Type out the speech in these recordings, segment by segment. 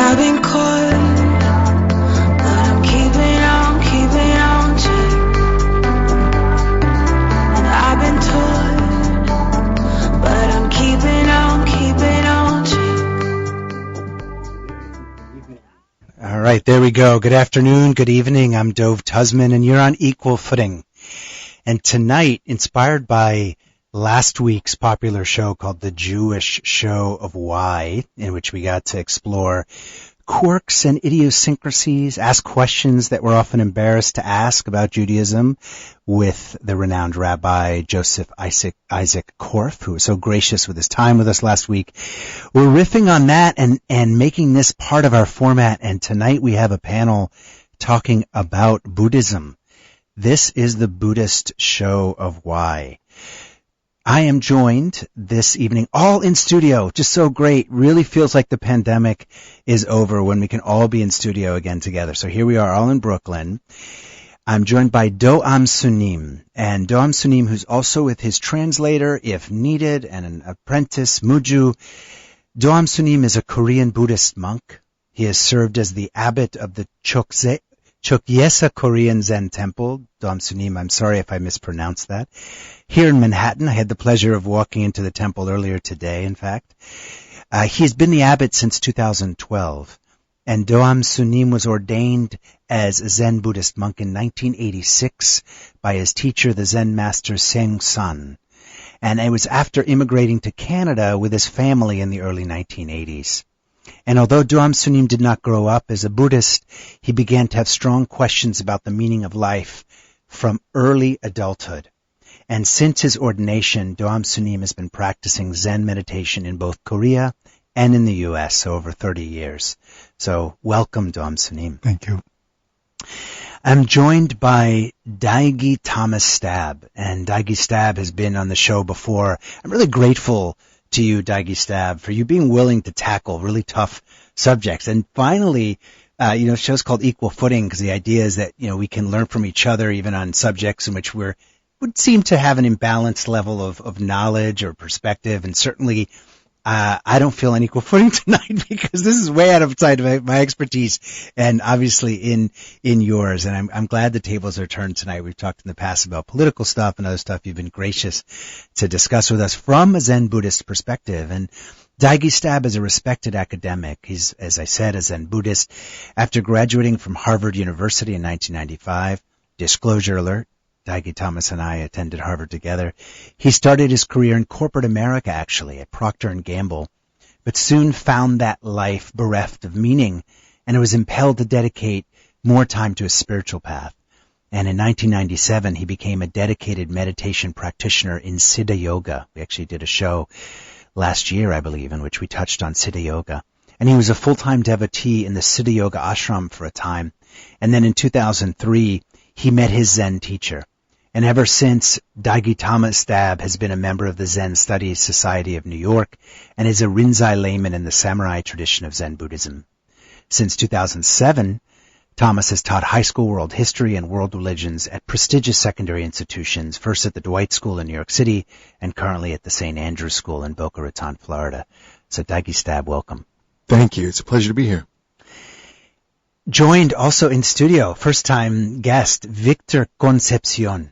I've been caught, but I'm keeping on check. And I've been taught, but I'm keeping on check. All right, there we go. Good afternoon, good evening. I'm Dove Tusman, and you're on Equal Footing. And tonight, inspired by last week's popular show called The Jewish Show of Why, in which we got to explore quirks and idiosyncrasies, ask questions that we're often embarrassed to ask about Judaism with the renowned Rabbi Joseph Isaac Korff, who was so gracious with his time with us last week. We're riffing on that and making this part of our format, and tonight we have a panel talking about Buddhism. This is the Buddhist Show of Why. I am joined this evening, all in studio, just so great. Really feels like the pandemic is over when we can all be in studio again together. So here we are, all in Brooklyn. I'm joined by Doam Sunim, and Doam Sunim, who's also with his translator, if needed, and an apprentice, Muju. Doam Sunim is a Korean Buddhist monk. He has served as the abbot of the Chokyesa Korean Zen Temple. Doam Sunim, I'm sorry if I mispronounced that. Here in Manhattan, I had the pleasure of walking into the temple earlier today, in fact. He has been the abbot since 2012, and Doam Sunim was ordained as a Zen Buddhist monk in 1986 by his teacher, the Zen master Seung San. And it was after immigrating to Canada with his family in the early 1980s. And although Doam Sunim did not grow up as a Buddhist, he began to have strong questions about the meaning of life from early adulthood. And since his ordination, Doam Sunim has been practicing Zen meditation in both Korea and in the U.S. over 30 years. So welcome, Doam Sunim. Thank you. I'm joined by Daigi Thomas Stab, and Daigi Stab has been on the show before. I'm really grateful to you, Daigi Stab, for you being willing to tackle really tough subjects. And finally, show's called Equal Footing because the idea is that, we can learn from each other even on subjects in which would seem to have an imbalanced level of knowledge or perspective. And certainly, I don't feel on equal footing tonight because this is way outside of my expertise and obviously in yours. And I'm glad the tables are turned tonight. We've talked in the past about political stuff and other stuff. You've been gracious to discuss with us from a Zen Buddhist perspective. And Daigi Stab is a respected academic. He's, as I said, a Zen Buddhist. After graduating from Harvard University in 1995, disclosure alert, Daigi Thomas and I attended Harvard together. He started his career in corporate America, actually, at Procter & Gamble, but soon found that life bereft of meaning and was impelled to dedicate more time to his spiritual path. And in 1997, he became a dedicated meditation practitioner in Siddha Yoga. We actually did a show last year, I believe, in which we touched on Siddha Yoga. And he was a full-time devotee in the Siddha Yoga ashram for a time. And then in 2003, he met his Zen teacher. And ever since, Daigi Thomas Stab has been a member of the Zen Studies Society of New York and is a Rinzai layman in the samurai tradition of Zen Buddhism. Since 2007, Thomas has taught high school world history and world religions at prestigious secondary institutions, first at the Dwight School in New York City and currently at the St. Andrews School in Boca Raton, Florida. So Daigi Stab, welcome. Thank you. It's a pleasure to be here. Joined also in studio, first-time guest, Victor Concepcion.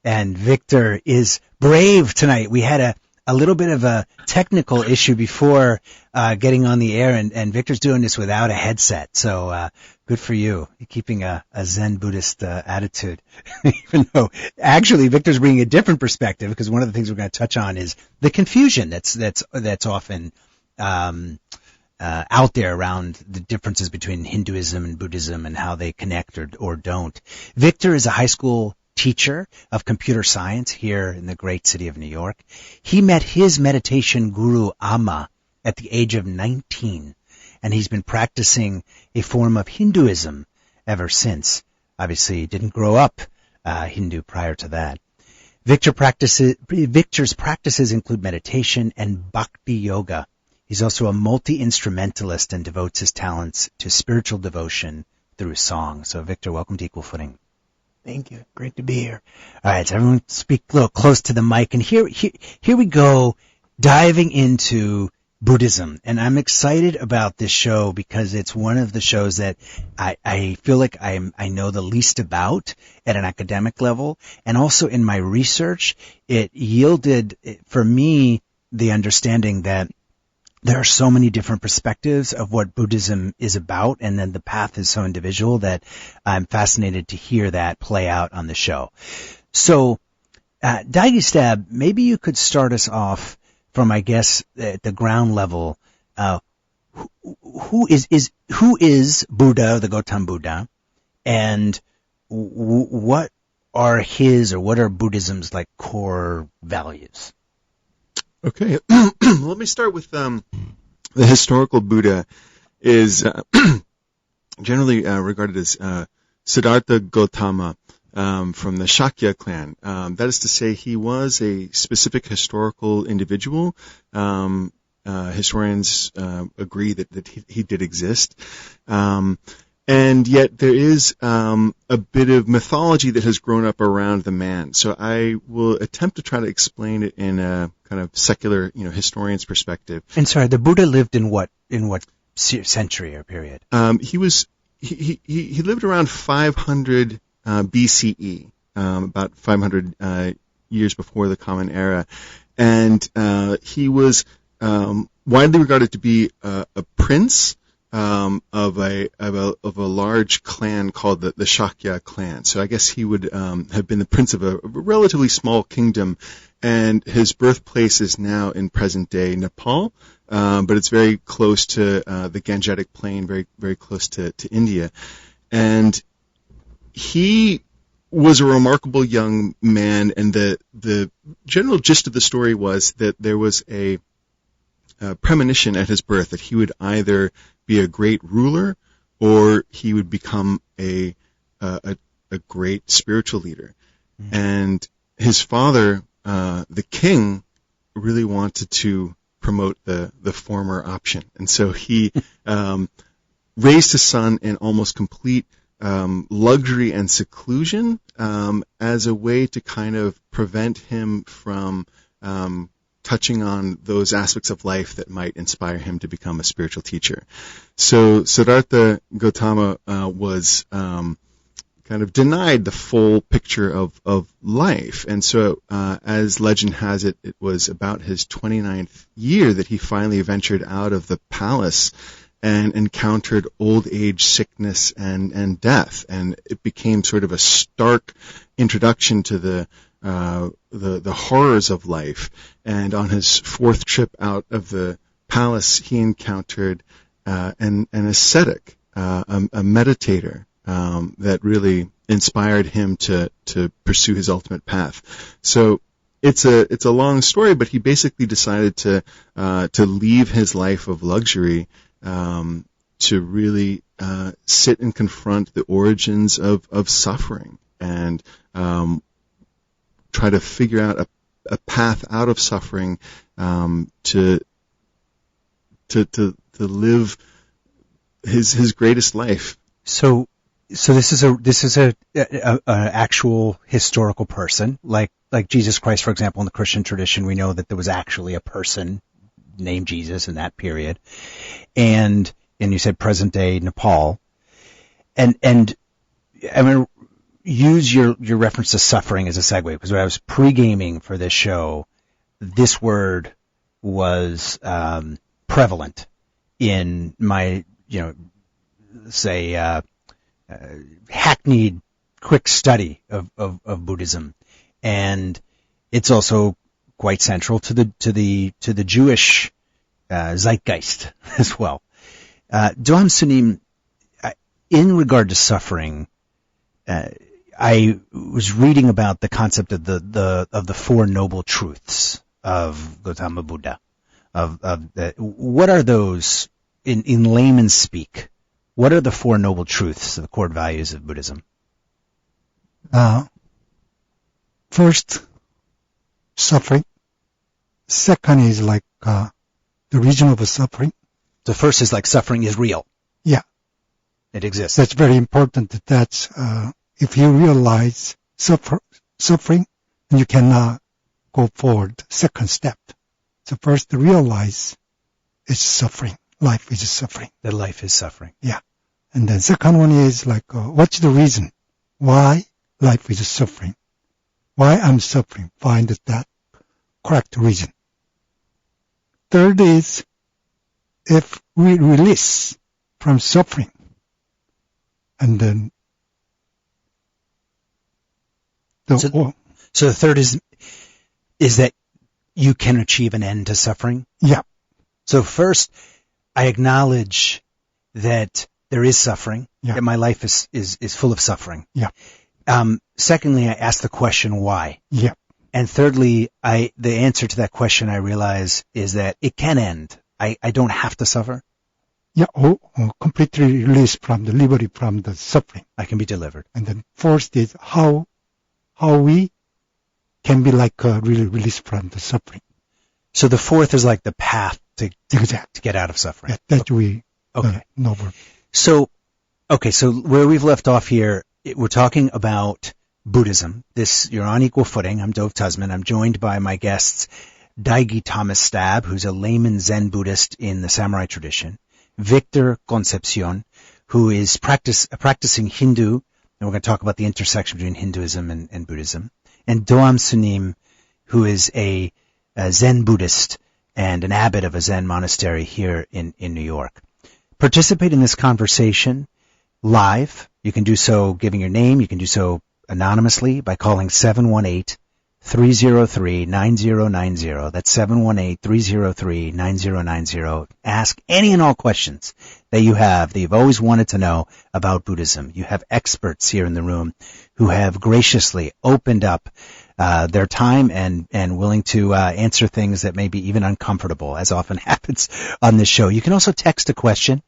And Victor is brave tonight. We had a little bit of a technical issue before getting on the air, and Victor's doing this without a headset. So good for you. You're keeping a Zen Buddhist attitude. Even though actually Victor's bringing a different perspective, because one of the things we're going to touch on is the confusion that's often out there around the differences between Hinduism and Buddhism and how they connect or don't. Victor is a high school teacher of computer science here in the great city of New York. He met his meditation guru Amma at the age of 19, and he's been practicing a form of Hinduism ever since. Obviously, he didn't grow up Hindu prior to that. Victor's practices include meditation and bhakti yoga. He's also a multi-instrumentalist and devotes his talents to spiritual devotion through song. So, Victor, welcome to Equal Footing. Thank you. Great to be here. All right, so everyone speak a little close to the mic. And here we go, diving into Buddhism. And I'm excited about this show because it's one of the shows that I feel like I know the least about at an academic level. And also in my research, it yielded for me the understanding that there are so many different perspectives of what Buddhism is about, and then the path is so individual that I'm fascinated to hear that play out on the show. So, Daigi Stab, maybe you could start us off from, I guess, at the ground level. Who is Buddha, the Gautam Buddha, and what are what are Buddhism's like core values? Okay, let me start with the historical Buddha is generally regarded as Siddhartha Gautama from the Shakya clan. That is to say, he was a specific historical individual. Historians agree that he did exist. And yet there is a bit of mythology that has grown up around the man. So I will attempt to try to explain it in a kind of secular, historian's perspective. And sorry, the Buddha lived in what century or period? He lived around 500 BCE, about 500 years before the Common Era, and he was widely regarded to be a prince of a large clan called the Shakya clan. So I guess he would have been the prince of a relatively small kingdom, and his birthplace is now in present-day Nepal, but it's very close to the Gangetic Plain, very very close to India, and he was a remarkable young man. And the general gist of the story was that there was a premonition at his birth that he would either be a great ruler or he would become a great spiritual leader. Mm-hmm. And his father, the king, really wanted to promote the former option. And so he raised his son in almost complete luxury and seclusion as a way to kind of prevent him from touching on those aspects of life that might inspire him to become a spiritual teacher. So Siddhartha Gautama was kind of denied the full picture of life. And so as legend has it, it was about his 29th year that he finally ventured out of the palace and encountered old age, sickness, and death. And it became sort of a stark introduction to the horrors of life. And on his fourth trip out of the palace, he encountered an ascetic, a meditator, that really inspired him to pursue his ultimate path. So it's a long story, but he basically decided to leave his life of luxury to really sit and confront the origins of suffering and try to figure out a path out of suffering to live his greatest life. So this is a actual historical person, like Jesus Christ, for example. In the Christian tradition, we know that there was actually a person named Jesus in that period, and you said present day Nepal, and I mean, use your reference to suffering as a segue, because when I was pre-gaming for this show, this word was prevalent in my hackneyed quick study of Buddhism, and it's also quite central to the Jewish zeitgeist as well. Doam Sunim, in regard to suffering, I was reading about the concept of the Four Noble Truths of Gautama Buddha. What are those in layman's speak? What are the Four Noble Truths, the core values of Buddhism? First, suffering. Second is like the reason of suffering. The first is like suffering is real. Yeah. It exists. That's very important. That's if you realize suffering, you cannot go forward. Second step. So first realize is suffering. Life is suffering. That life is suffering. Yeah. And then second one is like, what's the reason why life is suffering? Why I'm suffering? Find that correct reason. Third is, if we release from suffering, and then So the third is that you can achieve an end to suffering? Yeah. So first, I acknowledge that there is suffering, Yeah. that my life is full of suffering. Yeah. Secondly, I ask the question why. Yeah. And thirdly, the answer to that question I realize is that it can end. I don't have to suffer. Yeah, completely released from the liberty from the suffering. I can be delivered. And then fourth is how we can be like really released from the suffering. So the fourth is like the path to Exactly. get out of suffering. Yeah, that we Okay. know. So where we've left off here, we're talking about Buddhism. You're on equal footing. I'm Dove Tusman. I'm joined by my guests, Daigi Thomas Stab, who's a layman Zen Buddhist in the samurai tradition, Victor Concepcion, who is a practicing Hindu, and we're going to talk about the intersection between Hinduism and Buddhism, and Doam Sunim, who is a Zen Buddhist and an abbot of a Zen monastery here in New York. Participate in this conversation live. You can do so giving your name. You can do so anonymously by calling 718-303-9090. That's 718-303-9090. Ask any and all questions that you have that you've always wanted to know about Buddhism. You have experts here in the room who have graciously opened up their time and willing to answer things that may be even uncomfortable, as often happens on this show. You can also text a question.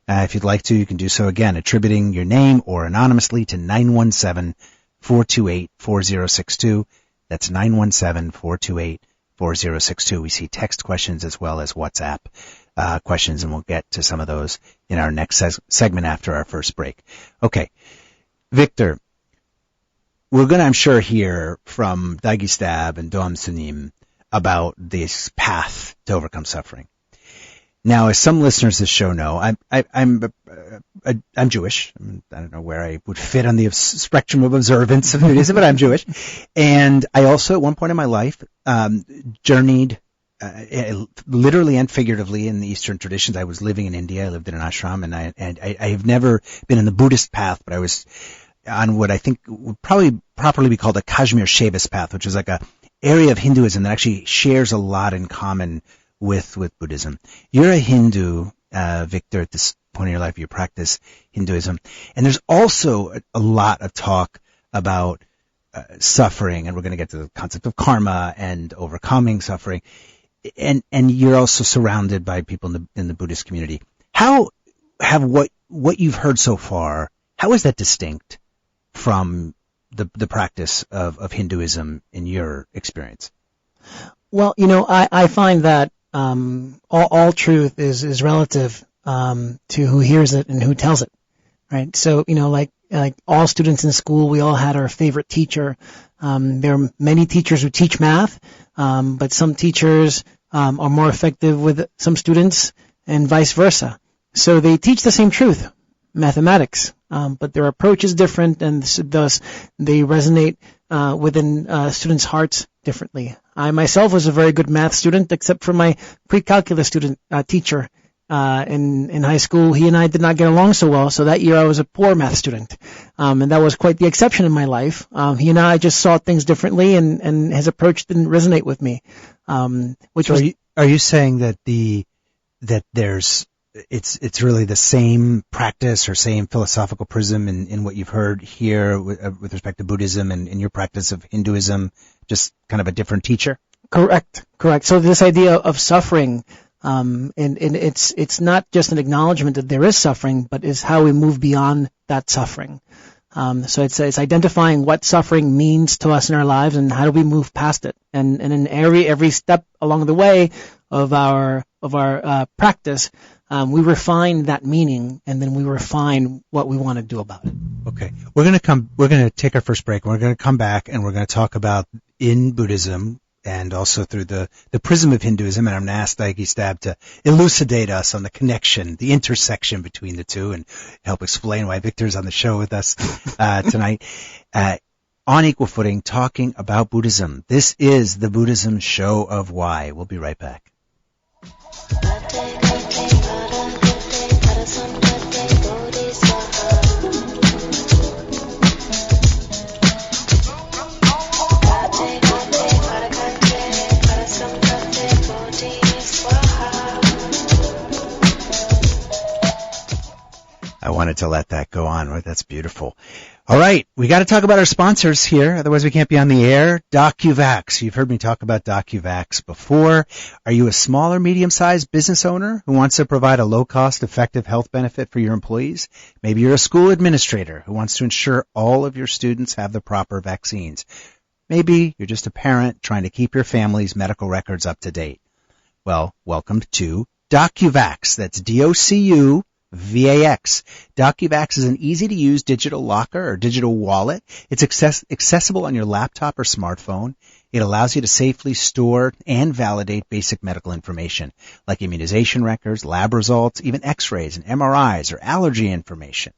If you'd like to, you can do so again, attributing your name or anonymously to 917-428-4062. That's 917-428-4062. We see text questions as well as WhatsApp questions, and we'll get to some of those in our next segment after our first break. Okay, Victor, we're going to, I'm sure, hear from Daigi Stab and Doam Sunim about this path to overcome suffering. Now, as some listeners of this show know, I'm Jewish. I don't know where I would fit on the spectrum of observance of Judaism, but I'm Jewish. And I also, at one point in my life, journeyed literally and figuratively in the Eastern traditions. I was living in India. I lived in an ashram, and I have never been in the Buddhist path, but I was on what I think would probably properly be called a Kashmir Shaivis path, which is like a area of Hinduism that actually shares a lot in common with Buddhism. You're a Hindu, Victor, at this point in your life. You practice Hinduism. And there's also a lot of talk about suffering, and we're going to get to the concept of karma and overcoming suffering. And you're also surrounded by people in the Buddhist community. How have what you've heard so far, how is that distinct from the practice of Hinduism in your experience? Well, I find that all truth is relative to who hears it and who tells it, right? So, like all students in school, we all had our favorite teacher. There are many teachers who teach math, but some teachers are more effective with some students and vice versa. So they teach the same truth, mathematics, but their approach is different, and thus they resonate within students' hearts differently. I myself was a very good math student, except for my pre-calculus teacher in high school. He and I did not get along so well, so that year I was a poor math student, and that was quite the exception in my life. He and I just saw things differently, and his approach didn't resonate with me. Are you saying that it's really the same practice or same philosophical prism in what you've heard here with respect to Buddhism and in your practice of Hinduism, just kind of a different teacher? Correct. So this idea of suffering, and it's not just an acknowledgement that there is suffering, but is how we move beyond that suffering. So it's identifying what suffering means to us in our lives and how do we move past it. And in every step along the way of our practice, we refine that meaning, and then we refine what we want to do about it. Okay. We're going to take our first break. We're going to come back and we're going to talk about in Buddhism and also through the prism of Hinduism. And I'm going to ask Daigi Stab to elucidate us on the connection, the intersection between the two, and help explain why Victor's on the show with us tonight. On Equal Footing, talking about Buddhism. This is the Buddhism Show of Why. We'll be right back. I wanted to let that go on. Right? That's beautiful. All right, we got to talk about our sponsors here, otherwise we can't be on the air. DocuVax. You've heard me talk about DocuVax before. Are you a small or medium-sized business owner who wants to provide a low-cost, effective health benefit for your employees? Maybe you're a school administrator who wants to ensure all of your students have the proper vaccines. Maybe you're just a parent trying to keep your family's medical records up to date. Well, welcome to DocuVax. That's DOCU. VAX. DocuVax is an easy-to-use digital locker or digital wallet. It's accessible on your laptop or smartphone. It allows you to safely store and validate basic medical information, like immunization records, lab results, even x-rays and MRIs or allergy information.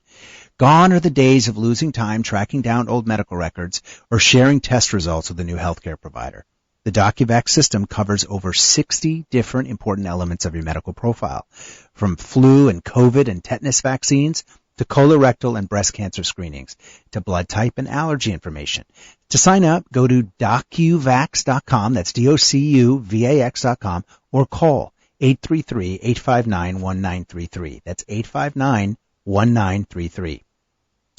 Gone are the days of losing time tracking down old medical records or sharing test results with a new healthcare provider. The DocuVax system covers over 60 different important elements of your medical profile, from flu and COVID and tetanus vaccines to colorectal and breast cancer screenings to blood type and allergy information. To sign up, go to docuvax.com, that's DOCUVAX.com, or call 833-859-1933. That's 859-1933.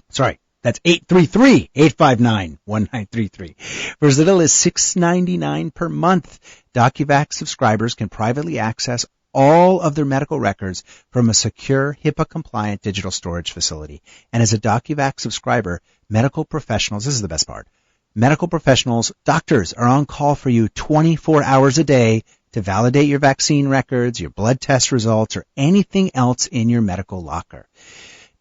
Sorry. That's 833-859-1933. For as little as $6.99 per month, DocuVax subscribers can privately access all of their medical records from a secure, HIPAA-compliant digital storage facility. And as a DocuVax subscriber, medical professionals, this is the best part, medical professionals, doctors are on call for you 24 hours a day to validate your vaccine records, your blood test results, or anything else in your medical locker.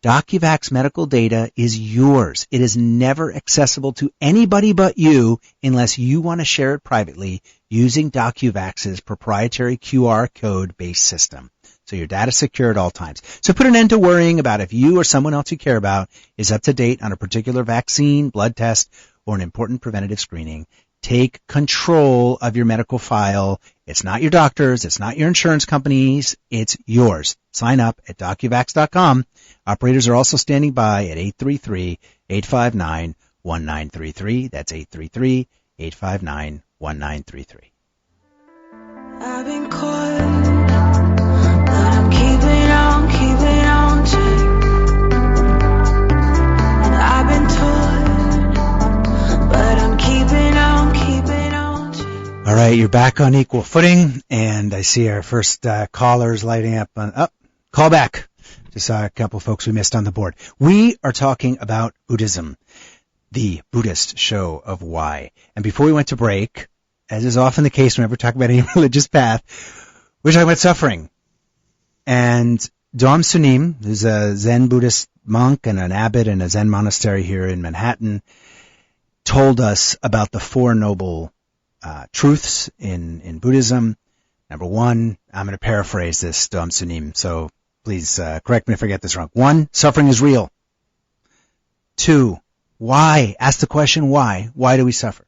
DocuVax medical data is yours. It is never accessible to anybody but you unless you want to share it privately using DocuVax's proprietary QR code-based system. So your data is secure at all times. So put an end to worrying about if you or someone else you care about is up to date on a particular vaccine, blood test, or an important preventative screening. Take control of your medical file. It's not your doctor's. It's not your insurance company's. It's yours. Sign up at DocuVax.com. Operators are also standing by at 833-859-1933. That's 833-859-1933. I've been caught, but I'm keeping on to. And I've been taught, but I'm keeping on to. All right, you're back on Equal Footing, and I see our first callers lighting up on, call back. Just saw a couple folks we missed on the board. We are talking about Buddhism, the Buddhist show of why. And before we went to break, as is often the case whenever we talk about any religious path, we're talking about suffering. And Dom Sunim, who's a Zen Buddhist monk and an abbot in a Zen monastery here in Manhattan, told us about the Four Noble Truths in Buddhism. Number one, I'm going to paraphrase this, Dom Sunim, so please correct me if I get this wrong. 1, suffering is real. 2, why? Ask the question why. Why do we suffer?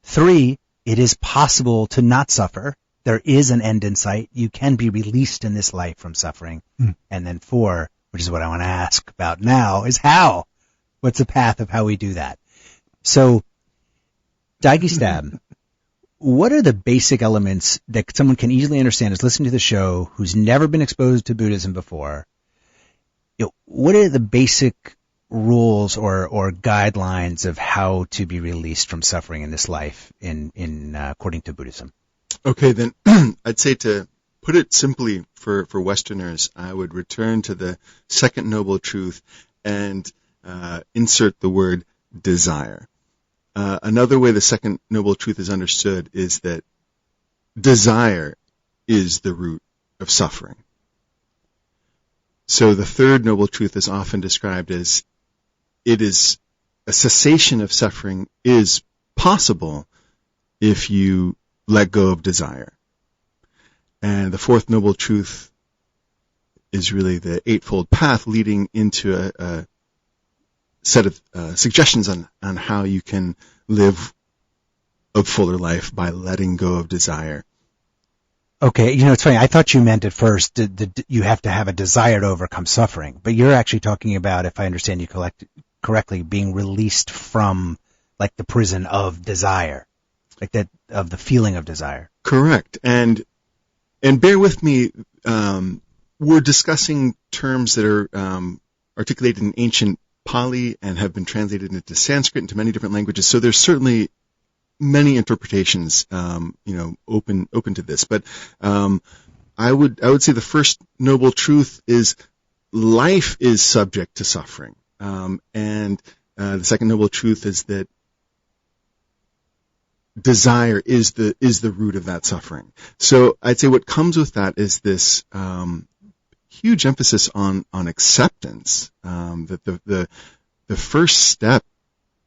3, it is possible to not suffer. There is an end in sight. You can be released in this life from suffering. And then 4, which is what I want to ask about now, is how? What's the path of how we do that? So, Daigi Stab, what are the basic elements that someone can easily understand as listening to the show who's never been exposed to Buddhism before? What are the basic rules or guidelines of how to be released from suffering in this life in according to Buddhism? Okay, then I'd say to put it simply for Westerners, I would return to the second noble truth and insert the word desire. Another way the second noble truth is understood is that desire is the root of suffering. So the third noble truth is often described as it is a cessation of suffering is possible if you let go of desire. And the fourth noble truth is really the eightfold path leading into a set of suggestions on how you can live a fuller life by letting go of desire. Okay, it's funny. I thought you meant at first you have to have a desire to overcome suffering, but you're actually talking about, if I understand you correctly, being released from like the prison of desire, like that of the feeling of desire. Correct. And bear with me. We're discussing terms that are articulated in ancient Pali and have been translated into Sanskrit, into many different languages. So there's certainly many interpretations, open to this. But I would say the first noble truth is life is subject to suffering, and the second noble truth is that desire is the root of that suffering. So I'd say what comes with that is this huge emphasis on acceptance. That the first step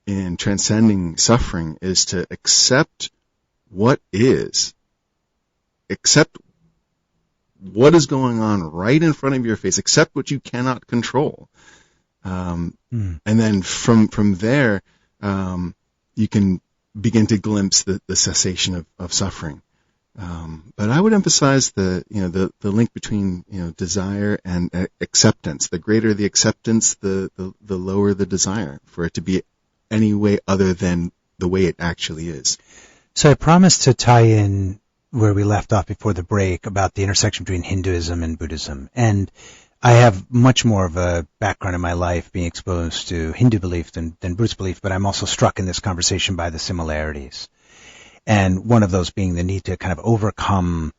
in transcending suffering is to accept what is. Accept what is going on right in front of your face. Accept what you cannot control. And then from there, you can begin to glimpse the cessation of suffering. But I would emphasize the link between desire and acceptance. The greater the acceptance, the lower the desire for it to be any way other than the way it actually is. So I promised to tie in where we left off before the break about the intersection between Hinduism and Buddhism. And I have much more of a background in my life being exposed to Hindu belief than Buddhist belief, but I'm also struck in this conversation by the similarities. And one of those being the need to kind of overcome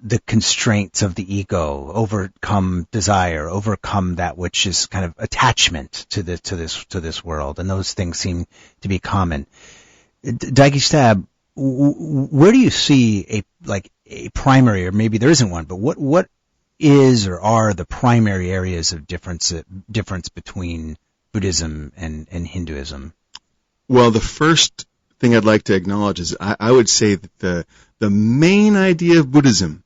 the constraints of the ego, overcome desire, overcome that which is kind of attachment to this world, and those things seem to be common. Daigi Stab, where do you see a primary, or maybe there isn't one, but what is or are the primary areas of difference between Buddhism and Hinduism? Well, the first thing I'd like to acknowledge is I would say that the main idea of Buddhism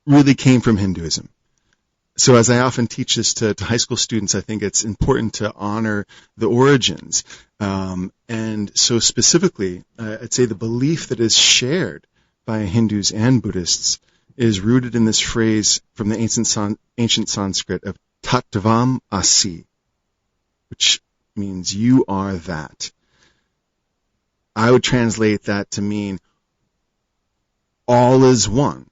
really came from Hinduism. So as I often teach this to high school students, I think it's important to honor the origins. And so specifically, I'd say the belief that is shared by Hindus and Buddhists is rooted in this phrase from the ancient Sanskrit of tattvam asi, which means you are that. I would translate that to mean all is one.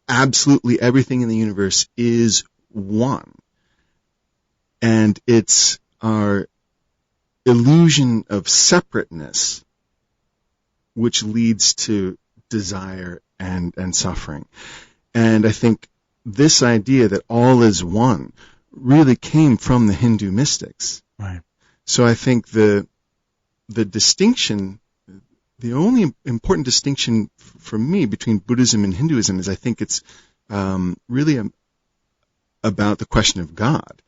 Absolutely everything in the universe is one. And it's our illusion of separateness which leads to desire and suffering. And I think this idea that all is one really came from the Hindu mystics. Right. So I think the distinction, the only important distinction for me between Buddhism and Hinduism is I think it's really about the question of God.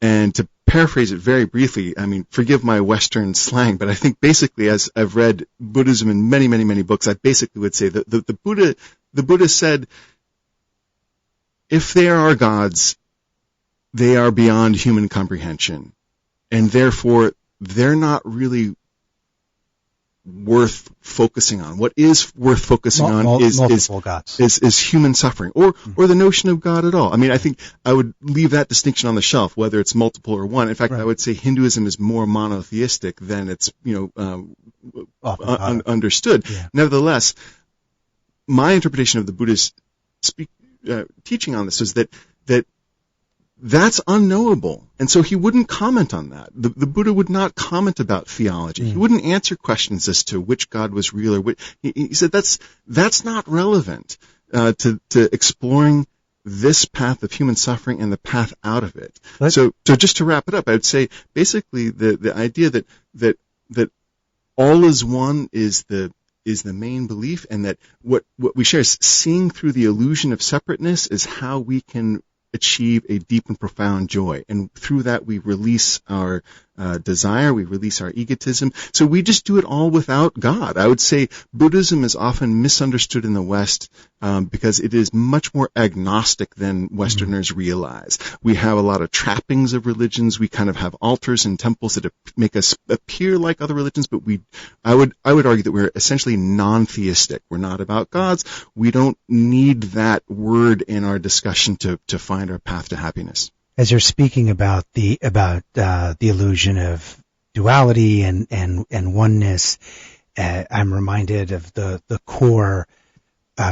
And to paraphrase it very briefly, I mean, forgive my Western slang, but I think basically, as I've read Buddhism in many, many, many books, I basically would say that the Buddha said, if there are gods, they are beyond human comprehension, and therefore they're not really worth focusing on. What is worth focusing on is human suffering, or the notion of God at all. I mean, I think I would leave that distinction on the shelf, whether it's multiple or one. In fact, I would say Hinduism is more monotheistic than it's understood. Yeah. Nevertheless, my interpretation of the Buddhist teaching on this is that that's unknowable. And so he wouldn't comment on that. The Buddha would not comment about theology. He wouldn't answer questions as to which God was real or which. He said that's not relevant to exploring this path of human suffering and the path out of it. So just to wrap it up, I would say basically the idea that all is one is the main belief, and that what we share is seeing through the illusion of separateness is how we can achieve a deep and profound joy, and through that we release our desire. We release our egotism. So we just do it all without God. I would say Buddhism is often misunderstood in the West because it is much more agnostic than Westerners realize. We have a lot of trappings of religions. We kind of have altars and temples that make us appear like other religions, but I would argue that we're essentially non-theistic. We're not about gods. We don't need that word in our discussion to find our path to happiness. As you're speaking about the illusion of duality and oneness, I'm reminded of the core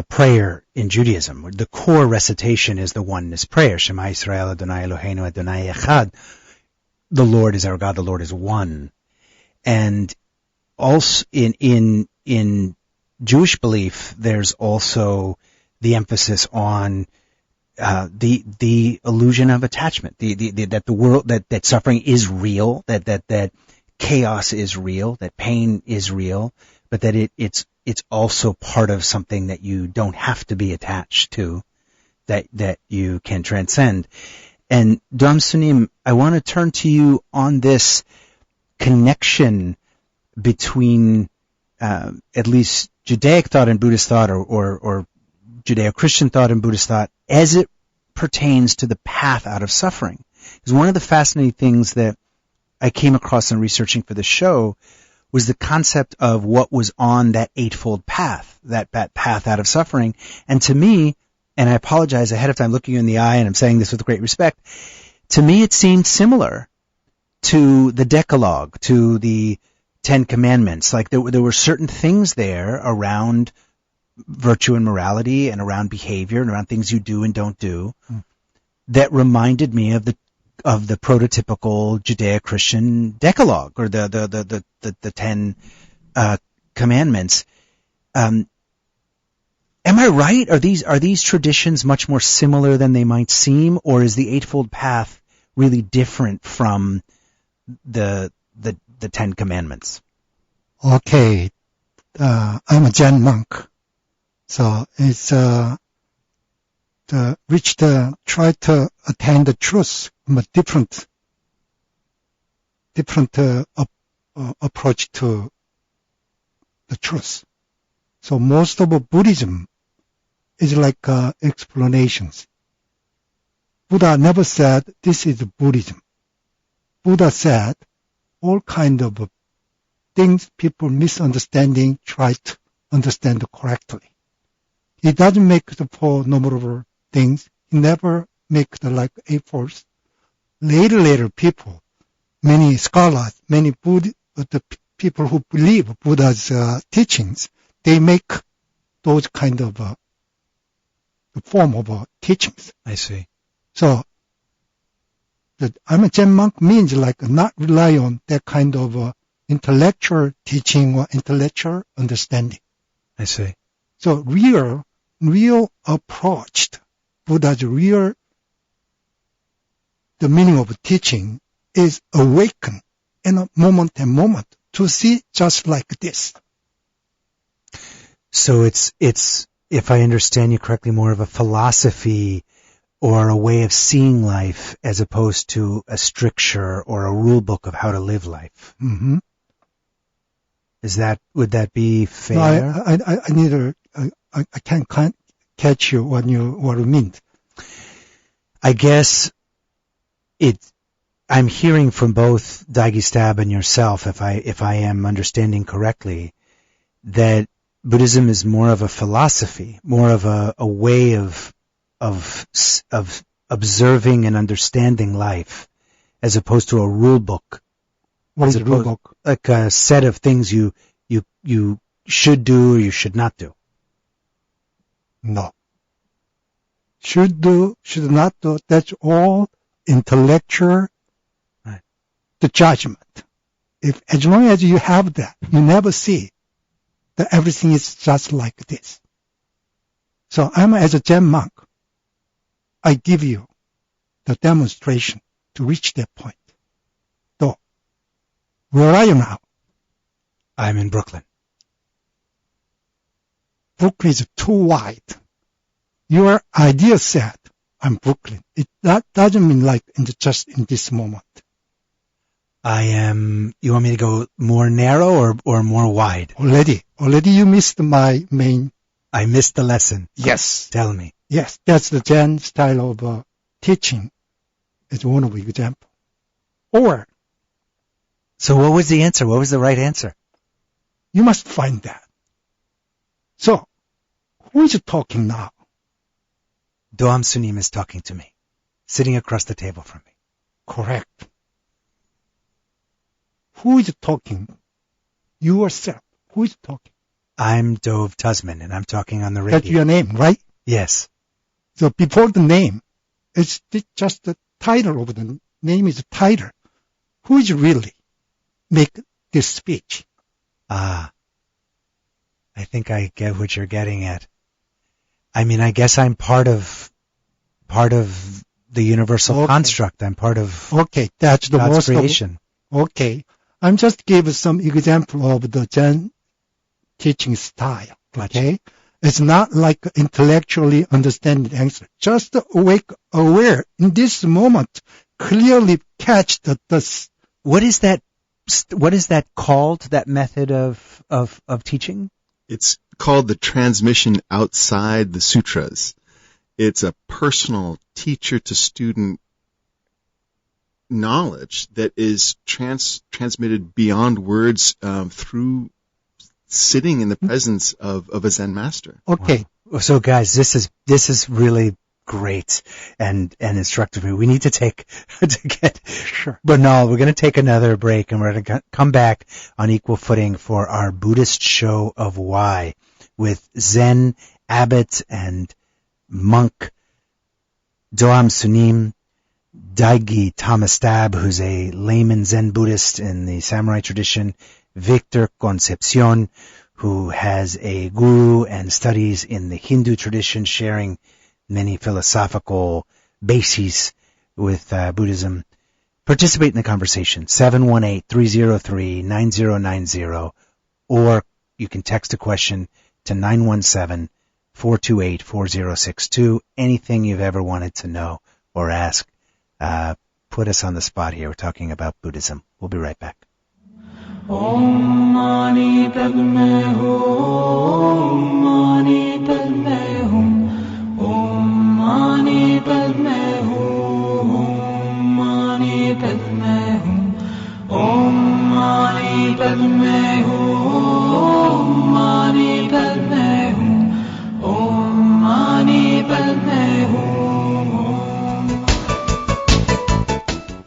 prayer in Judaism. The core recitation is the oneness prayer. Shema Yisrael Adonai Eloheinu Adonai Echad. The Lord is our God. The Lord is one. And also in Jewish belief, there's also the emphasis on the illusion of attachment, that the world, that suffering is real, that chaos is real, that pain is real, but that it's also part of something that you don't have to be attached to, that you can transcend. And Dom Sunim, I want to turn to you on this connection between at least Judaic thought and Buddhist thought, or Judeo-Christian thought and Buddhist thought, as it pertains to the path out of suffering. Because one of the fascinating things that I came across in researching for the show was the concept of what was on that eightfold path, that path out of suffering. And to me, and I apologize ahead of time looking you in the eye, and I'm saying this with great respect, to me it seemed similar to the Decalogue, to the Ten Commandments. Like there were certain things there around virtue and morality and around behavior and around things you do and don't do that reminded me of the prototypical Judeo-Christian Decalogue, or the Ten Commandments. Am I right? Are these traditions much more similar than they might seem, or is the Eightfold Path really different from the Ten Commandments? Okay, I'm a Zen monk. So it's try to attain the truth from a different approach to the truth. So most of Buddhism is like explanations. Buddha never said this is Buddhism. Buddha said all kind of things people misunderstanding try to understand correctly. He doesn't make the Four Noble Things. He never make the like eightfolds. Later people, many scholars, many the people who believe Buddha's teachings, they make those kind of the form of teachings. I see. So I'm a Zen monk means like not rely on that kind of intellectual teaching or intellectual understanding. I see. So real approach, Buddha's the meaning of teaching is awaken in a moment to see just like this. So it's if I understand you correctly, more of a philosophy or a way of seeing life as opposed to a stricture or a rule book of how to live life. Mm-hmm. Would that be fair? No, I can't catch you what you mean. I guess I'm hearing from both Daigi Stab and yourself, if I am understanding correctly, that Buddhism is more of a philosophy, more of a way of observing and understanding life, as opposed to a rule book. What is a rule book? Like a set of things you should do or you should not do. No. Should do, should not do, that's all intellectual, right. The judgment. As long as you have that, you never see that everything is just like this. So as a Zen monk, I give you the demonstration to reach that point. So, where are you now? I'm in Brooklyn. Brooklyn is too wide. Your idea said, I'm Brooklyn. That doesn't mean like just in this moment. You want me to go more narrow or more wide? Already you missed my main. I missed the lesson. Yes. Tell me. Yes, that's the Zen style of teaching. It's one of the example. Or So what was the answer? What was the right answer? you must find that. So, who is talking now? Doam Sunim is talking to me, sitting across the table from me. Correct. Who is talking? Yourself. Who is talking? I'm Dove Tusman, and I'm talking on the radio. That's your name, right? Yes. So before the name, it's just the title of the name is the title. Who is really make this speech? I think I get what you're getting at. I mean, I guess I'm part of the universal construct. I'm part of Okay, that's the God's most creation. Okay, I'm just give some example of the Zen teaching style. Okay, it's not like intellectually understand the answer. Just aware in this moment, clearly catch the What is that called? That method of teaching? It's called the transmission outside the sutras. It's a personal teacher-to-student knowledge that is transmitted beyond words through sitting in the presence of a Zen master. Okay. Wow. So guys, this is really great and instructive. We need to get Sure. Bernal. We're going to take another break, and we're going to come back on equal footing for our Buddhist show of why with Zen abbot and monk Doam Sunim, Daigi Tamastab, who's a layman Zen Buddhist in the samurai tradition, Victor Concepcion, who has a guru and studies in the Hindu tradition, sharing many philosophical bases with Buddhism. Participate in the conversation, 718-303-9090, or you can text a question to 917-428-4062. Anything you've ever wanted to know or ask, put us on the spot here. We're talking about Buddhism. We'll be right back. Om Mani Padme Hum, Mani Padme Hum, Om Mani Padme Hum, Mani Padme Hum, Om Mani Padme Hum, Mani Padme Hum, Om Mani Padme Hum.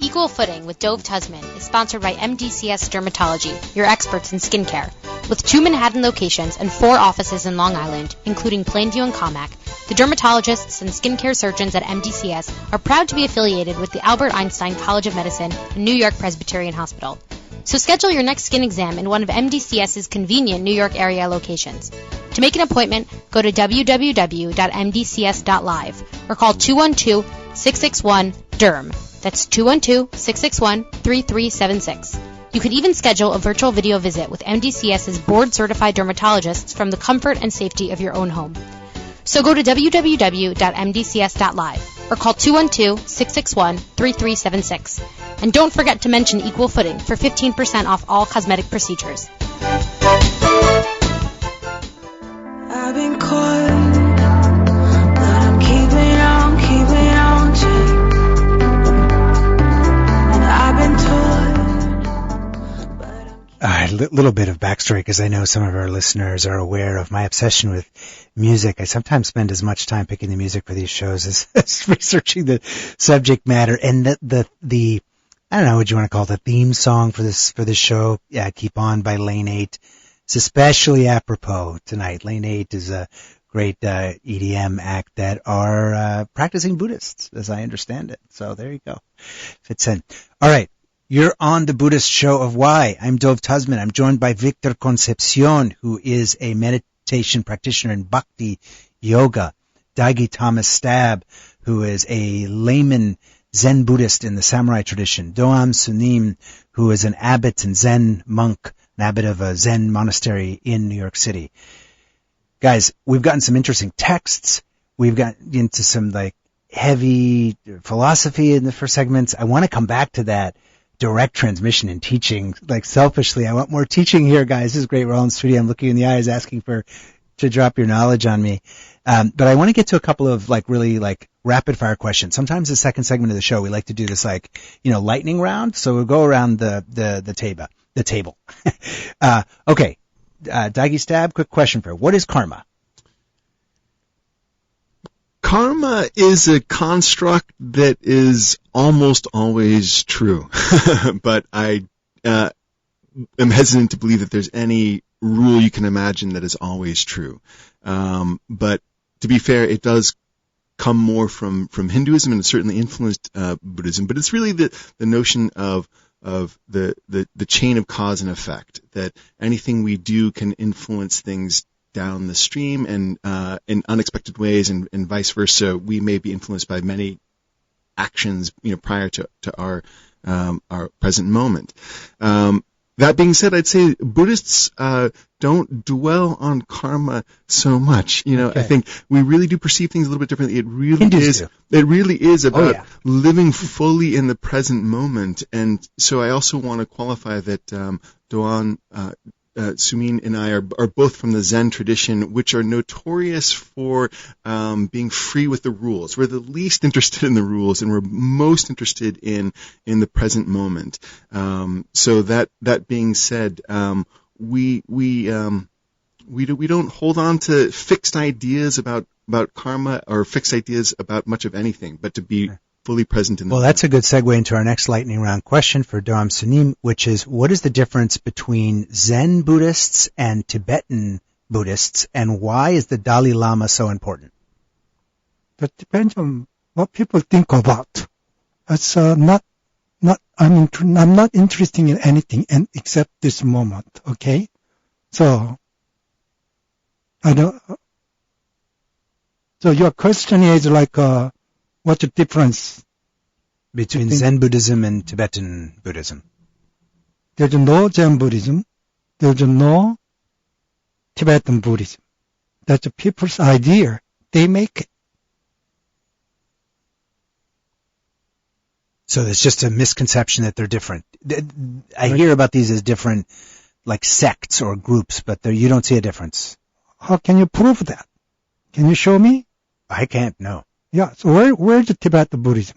Equal Footing with Dove Tusman is sponsored by MDCS Dermatology, your experts in skincare. With 2 Manhattan locations and 4 offices in Long Island, including Plainview and Commack, the dermatologists and skincare surgeons at MDCS are proud to be affiliated with the Albert Einstein College of Medicine and New York Presbyterian Hospital. So schedule your next skin exam in one of MDCS's convenient New York area locations. To make an appointment, go to www.mdcs.live or call 212-661-DERM. That's 212-661-3376. You can even schedule a virtual video visit with MDCS's board-certified dermatologists from the comfort and safety of your own home. So go to www.mdcs.live or call 212-661-3376. And don't forget to mention Equal Footing for 15% off all cosmetic procedures. I've been caught, but I'm keeping on to. And I've been told, but All right, little bit of backstory, because I know some of our listeners are aware of my obsession with music. I sometimes spend as much time picking the music for these shows as researching the subject matter. And the I don't know what you want to call it, the theme song for this show, Keep On by Lane 8. It's especially apropos tonight. Lane 8 is a great EDM act that are practicing Buddhists, as I understand it. So there you go. Fits in. All right. You're on the Buddhist show of why. I'm Dove Tusman. I'm joined by Victor Concepcion, who is a meditation practitioner in Bhakti Yoga. Daigi Thomas Stab, who is a layman Zen Buddhist in the samurai tradition. Doam Sunim, who is an abbot and Zen monk, an abbot of a Zen monastery in New York City. Guys, we've gotten some interesting texts. We've gotten into some heavy philosophy in the first segments. I want to come back to that direct transmission in teaching. Like selfishly, I want more teaching here, guys. This is great. We're all in the studio. I'm looking you in the eyes, asking to drop your knowledge on me. But I want to get to a couple of like really like rapid fire questions. Sometimes the second segment of the show, we like to do this like, lightning round. So we'll go around the table. Okay. Daggy Stab, quick question for you. What is karma? Karma is a construct that is almost always true, but I am hesitant to believe that there's any rule you can imagine that is always true. But to be fair, it does come more from Hinduism and it certainly influenced Buddhism. But it's really the notion of the chain of cause and effect, that anything we do can influence things down the stream and in unexpected ways, and vice versa. We may be influenced by many actions prior to our present moment. That being said, I'd say Buddhists don't dwell on karma so much. Okay. I think we really do perceive things a little bit differently. It really is Oh, about yeah. living fully in the present moment. And so I also want to qualify that Doan Sumin and I are both from the Zen tradition, which are notorious for being free with the rules. We're the least interested in the rules, and we're most interested in the present moment. So that being said, we don't hold on to fixed ideas about karma or fixed ideas about much of anything, but to be fully present in the Well, that's a good segue into our next lightning round question for Doam Sunim, which is, what is the difference between Zen Buddhists and Tibetan Buddhists, and why is the Dalai Lama so important? That depends on what people think about. It's I'm not interested in anything except this moment. Okay, so I don't. So your question is like, what's the difference Between Zen Buddhism and Tibetan Buddhism. There's no Zen Buddhism. There's no Tibetan Buddhism. That's the people's idea. They make it. So there's just a misconception that they're different. I hear about these as different, like sects or groups, but you don't see a difference. How can you prove that? Can you show me? I can't, no. Yeah, so where's the Tibetan Buddhism?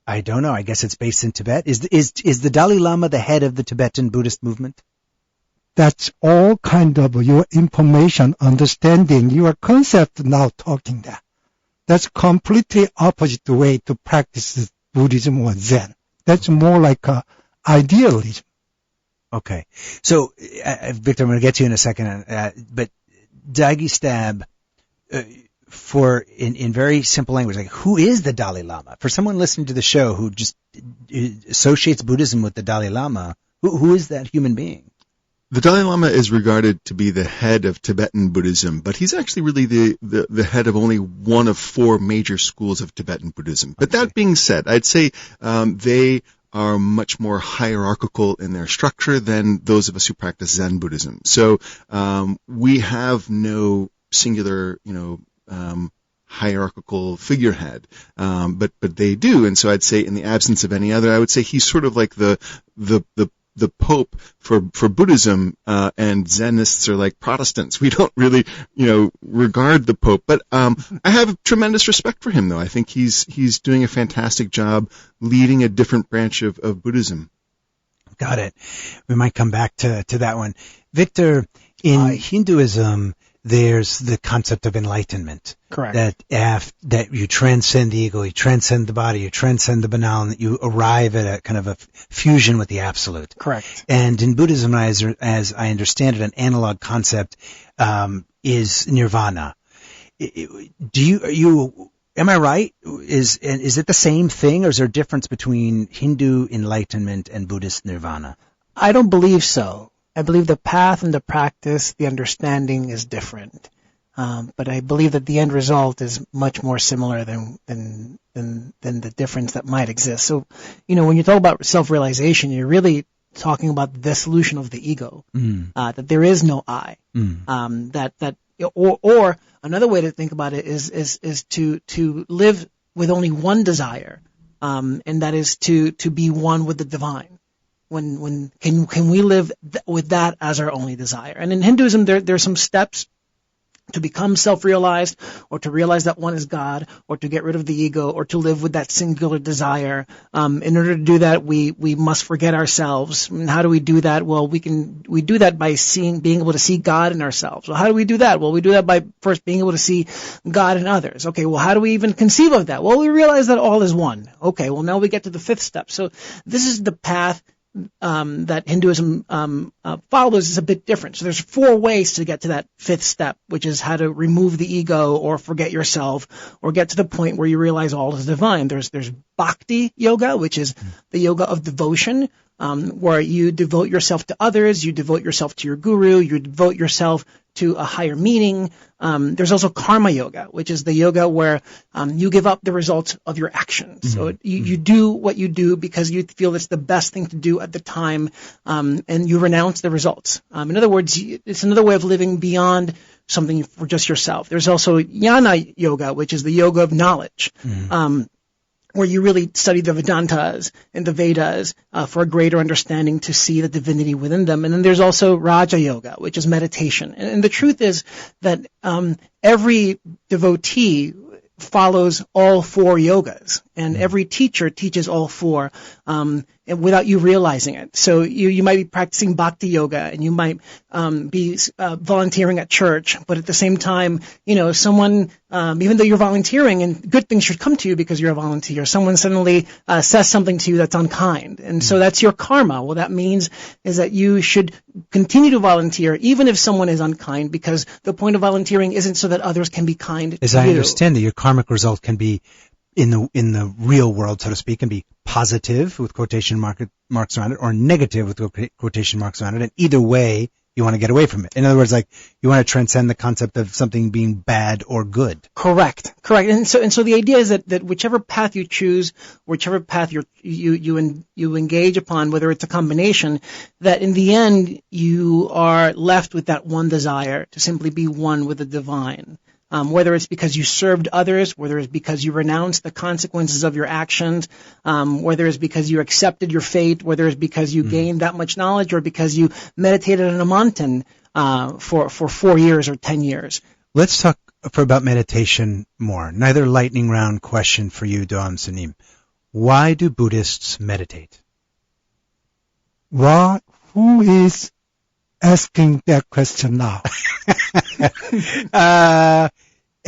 I don't know. I guess it's based in Tibet. Is the Dalai Lama the head of the Tibetan Buddhist movement? That's all kind of your information, understanding, your concept now talking that. That's completely opposite way to practice Buddhism or Zen. That's more like idealism. Okay. So, Victor, I'm going to get to you in a second, but Daggy Stab, in very simple language, like, who is the Dalai Lama? For someone listening to the show who just associates Buddhism with the Dalai Lama, who is that human being? The Dalai Lama is regarded to be the head of Tibetan Buddhism, but he's actually really the head of only one of four major schools of Tibetan Buddhism. But that being said, I'd say they are much more hierarchical in their structure than those of us who practice Zen Buddhism. So we have no singular, hierarchical figurehead, but they do. And so I'd say, in the absence of any other, I would say he's sort of like the Pope for Buddhism, and Zenists are like Protestants. We don't really, regard the Pope. But I have tremendous respect for him, though. I think he's doing a fantastic job leading a different branch of Buddhism. Got it. We might come back to that one. Victor, in Hinduism, there's the concept of enlightenment. Correct. That you transcend the ego, you transcend the body, you transcend the banal, and that you arrive at a kind of a fusion with the absolute. Correct. And in Buddhism, as I understand it, an analog concept is nirvana. Am I right? Is it the same thing, or is there a difference between Hindu enlightenment and Buddhist nirvana? I don't believe so. I believe the path and the practice, the understanding is different. But I believe that the end result is much more similar than the difference that might exist. So, when you talk about self-realization, you're really talking about the dissolution of the ego, that there is no I, or another way to think about it is to live with only one desire, and that is to be one with the divine. When can we live with that as our only desire? And in Hinduism, there's some steps to become self-realized, or to realize that one is God, or to get rid of the ego, or to live with that singular desire. In order to do that, we must forget ourselves. And how do we do that? Well, we do that by being able to see God in ourselves. Well, how do we do that? Well, we do that by first being able to see God in others. Okay, well, how do we even conceive of that? Well, we realize that all is one. Okay, well, now we get to the fifth step. So this is the path that Hinduism follows is a bit different. So there's 4 ways to get to that fifth step, which is how to remove the ego or forget yourself or get to the point where you realize all is divine. There's bhakti yoga, which is the yoga of devotion, where you devote yourself to others, you devote yourself to your guru, you devote yourself to a higher meaning. There's also karma yoga, which is the yoga where you give up the results of your actions. So you do what you do because you feel it's the best thing to do at the time, and you renounce the results. In other words, it's another way of living beyond something for just yourself. There's also jnana yoga, which is the yoga of knowledge. Where you really study the Vedantas and the Vedas for a greater understanding to see the divinity within them. And then there's also Raja Yoga, which is meditation. And the truth is that every devotee follows all 4 yogas, and every teacher teaches all 4 without you realizing it. So you might be practicing bhakti yoga, and you might be volunteering at church, but at the same time, someone, even though you're volunteering, and good things should come to you because you're a volunteer, someone suddenly says something to you that's unkind, and so that's your karma. Well, that means is that you should continue to volunteer even if someone is unkind, because the point of volunteering isn't so that others can be kind to you. As I understand it, your karmic result can be in the real world, so to speak, can be positive with quotation marks around it, or negative with quotation marks around it. And either way, you want to get away from it. In other words, like you want to transcend the concept of something being bad or good. Correct. And so the idea is that whichever path you choose, whichever path you engage upon, whether it's a combination, that in the end you are left with that one desire to simply be one with the divine. Whether it's because you served others, whether it's because you renounced the consequences of your actions, whether it's because you accepted your fate, whether it's because you gained that much knowledge, or because you meditated on a mountain for 4 years or 10 years. Let's talk about meditation more. Another lightning round question for you, Dom Sunim. Why do Buddhists meditate? Who is asking that question now?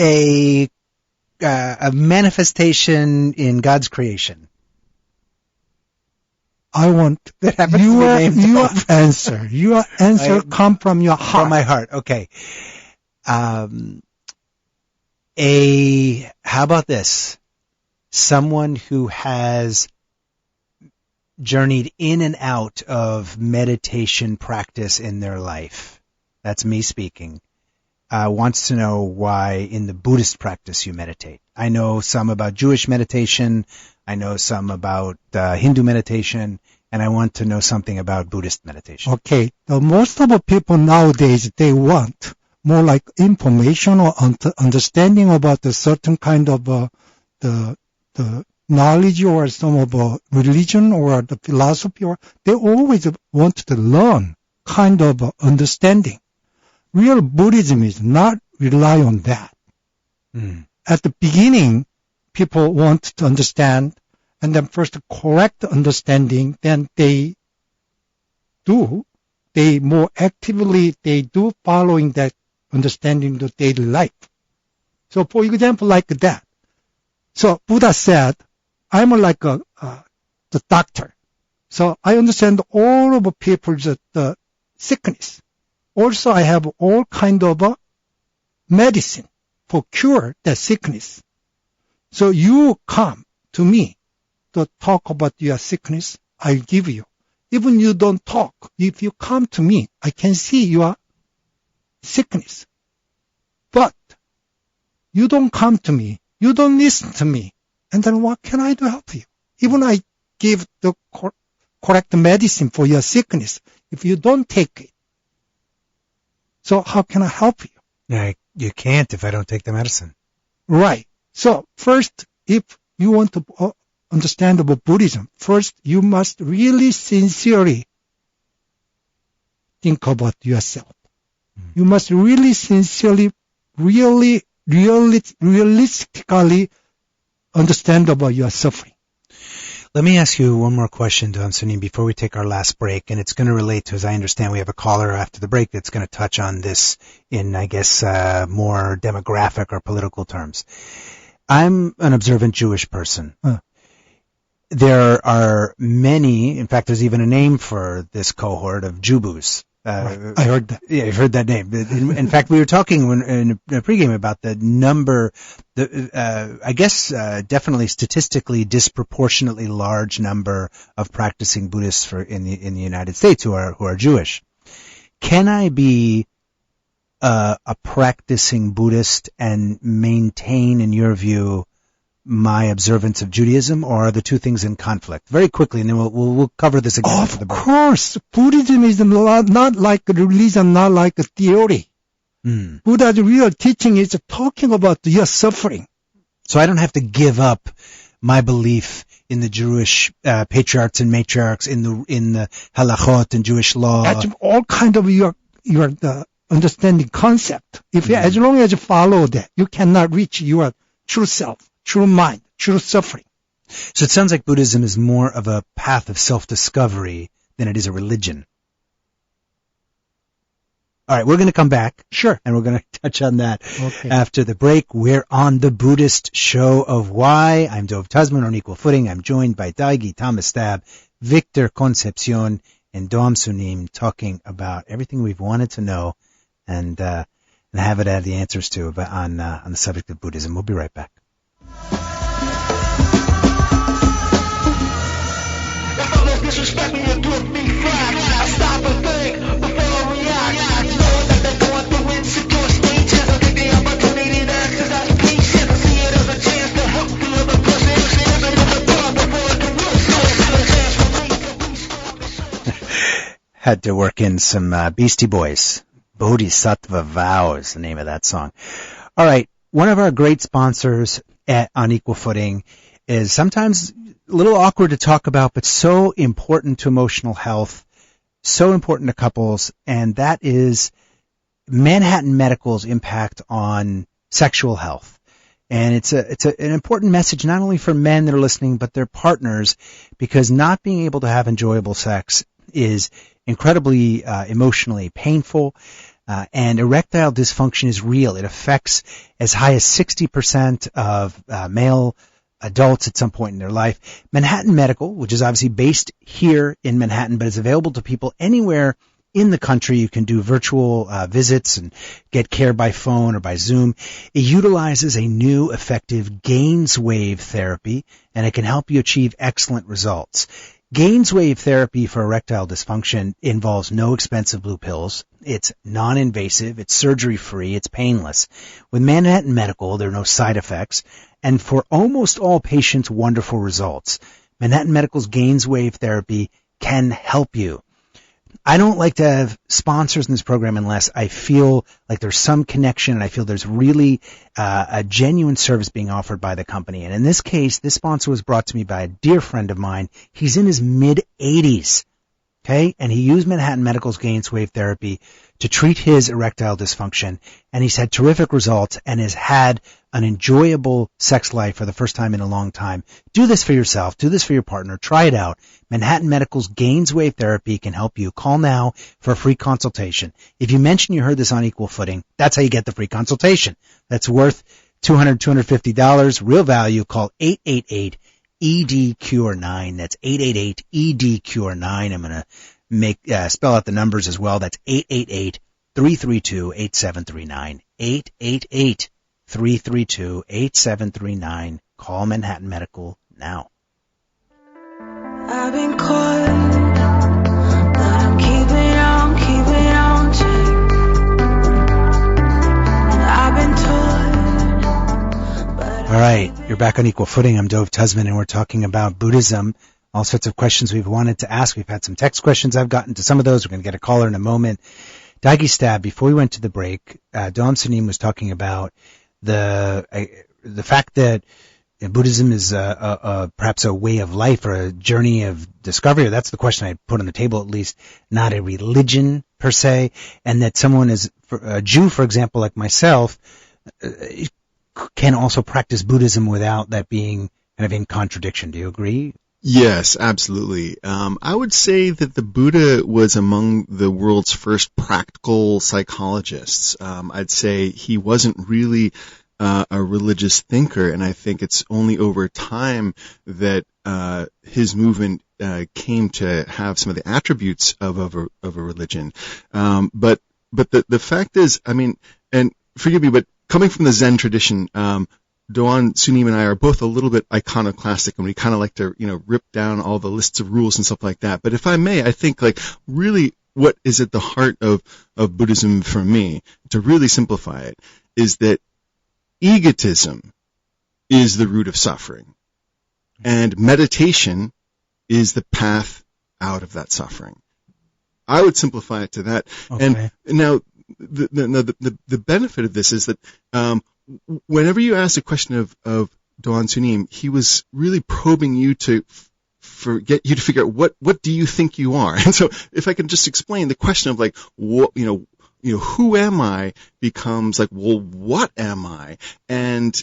A manifestation in God's creation. I want your answer. Your answer come from your heart. From my heart. Okay. How about this? Someone who has journeyed in and out of meditation practice in their life. That's me speaking. Wants to know why in the Buddhist practice you meditate. I know some about Jewish meditation. I know some about Hindu meditation. And I want to know something about Buddhist meditation. Okay. Most of the people nowadays, they want more like information or understanding about a certain kind of the knowledge or some of religion or the philosophy. Or they always want to learn kind of understanding. Real Buddhism is not rely on that. At the beginning, people want to understand, and then first correct understanding, then they more actively, they do following that understanding the daily life. So for example, like that. So Buddha said, I'm like the doctor. So I understand all of the people's sickness. Also, I have all kind of medicine for cure that sickness. So you come to me to talk about your sickness, I give you. Even you don't talk, if you come to me, I can see your sickness. But you don't come to me, you don't listen to me, and then what can I do to help you? Even I give the correct medicine for your sickness, if you don't take it, so how can I help you? Yeah, you can't if I don't take the medicine. Right. So first, if you want to understandable Buddhism, first you must really sincerely think about yourself. You must really sincerely, realistically understand about your suffering. Let me ask you one more question, Dom Sunim, before we take our last break, and it's going to relate to, as I understand, we have a caller after the break that's going to touch on this in, I guess, more demographic or political terms. I'm an observant Jewish person. There are many, in fact, there's even a name for this cohort of Jubus. I heard that. Yeah, I've heard that name. In fact, we were talking in a pregame about the number, I guess, definitely statistically disproportionately large number of practicing Buddhists in the United States who are Jewish. Can I be a practicing Buddhist and maintain, in your view, my observance of Judaism, or are the two things in conflict? Very quickly, and then we'll cover this again. Of course, Buddhism is not like a religion, not like a theory. Buddha's real teaching is talking about your suffering. So I don't have to give up my belief in the Jewish patriarchs and matriarchs, in the halachot and Jewish law. That's all kind of your understanding concept. If as long as you follow that, you cannot reach your true self, true mind, true suffering. So it sounds like Buddhism is more of a path of self-discovery than it is a religion. All right, we're going to come back. Sure. And we're going to touch on that after the break. We're on the Buddhist Show of Why. I'm Dov Tasman on Equal Footing. I'm joined by Daigi Thomas Stab, Victor Concepcion, and Dom Sunim, talking about everything we've wanted to know and have the answers to on the subject of Buddhism. We'll be right back. Disrespect me and give me flack. I stop and think before I react. Knowing that they're going through insecure stages. I take the opportunity to exercise patience. See it as a chance to help the other person. Share it in the thought before it can work. So it's not a chance for me to restart. Had to work in some Beastie Boys. Bodhisattva Vow is the name of that song. All right, one of our great sponsors on Equal Footing is sometimes a little awkward to talk about, but so important to emotional health, so important to couples, and that is Manhattan Medical's impact on sexual health. And it's an important message not only for men that are listening, but their partners, because not being able to have enjoyable sex is incredibly emotionally painful, and erectile dysfunction is real. It affects as high as 60% of male adults at some point in their life. Manhattan Medical, which is obviously based here in Manhattan, but is available to people anywhere in the country. You can do virtual visits and get care by phone or by Zoom. It utilizes a new effective gains wave therapy, and it can help you achieve excellent results. Gains wave therapy for erectile dysfunction involves no expensive blue pills. It's non-invasive, it's surgery-free, it's painless. With Manhattan Medical, there are no side effects, and for almost all patients, wonderful results. Manhattan Medical's Gains Wave therapy can help you. I don't like to have sponsors in this program unless I feel like there's some connection and I feel there's really a genuine service being offered by the company. And in this case, this sponsor was brought to me by a dear friend of mine. He's in his mid-80s, okay? And he used Manhattan Medical's Gains Wave therapy to treat his erectile dysfunction, and he's had terrific results and has had an enjoyable sex life for the first time in a long time. Do this for yourself. Do this for your partner. Try it out. Manhattan Medical's Gains Wave therapy can help you. Call now for a free consultation. If you mention you heard this on Equal Footing, that's how you get the free consultation. That's worth $250, real value. Call 888-ED-CURE-9. That's 888-ED-CURE-9. I'm going to spell out the numbers as well. That's 888-332-8739. 888-332-8739. Call Manhattan Medical now. I've been caught, but I'm keeping on to. I've been taught, but all right, you're back on Equal Footing. I'm Dov Tasman, and we're talking about Buddhism. All sorts of questions we've wanted to ask. We've had some text questions. I've gotten to some of those. We're going to get a caller in a moment. Daigi Stab, before we went to the break, Dom Sunim was talking about the fact that Buddhism is perhaps a way of life or a journey of discovery, or that's the question I put on the table at least, not a religion per se, and that someone is a Jew, for example, like myself, can also practice Buddhism without that being kind of in contradiction. Do you agree? Yes, absolutely. I would say that the Buddha was among the world's first practical psychologists. I'd say he wasn't really a religious thinker, and I think it's only over time that his movement came to have some of the attributes of a religion. But the fact is, I mean, and forgive me, but coming from the Zen tradition, Doan Sunim and I are both a little bit iconoclastic, and we kind of like to, rip down all the lists of rules and stuff like that. But if I may, I think like really what is at the heart of Buddhism for me, to really simplify it, is that egotism is the root of suffering, and meditation is the path out of that suffering. I would simplify it to that. Okay. And now the benefit of this is that whenever you ask a question of Doan Sunim, he was really probing you to get you to figure out what do you think you are. And so if I can just explain the question of like, what, who am I becomes like, well, what am I? And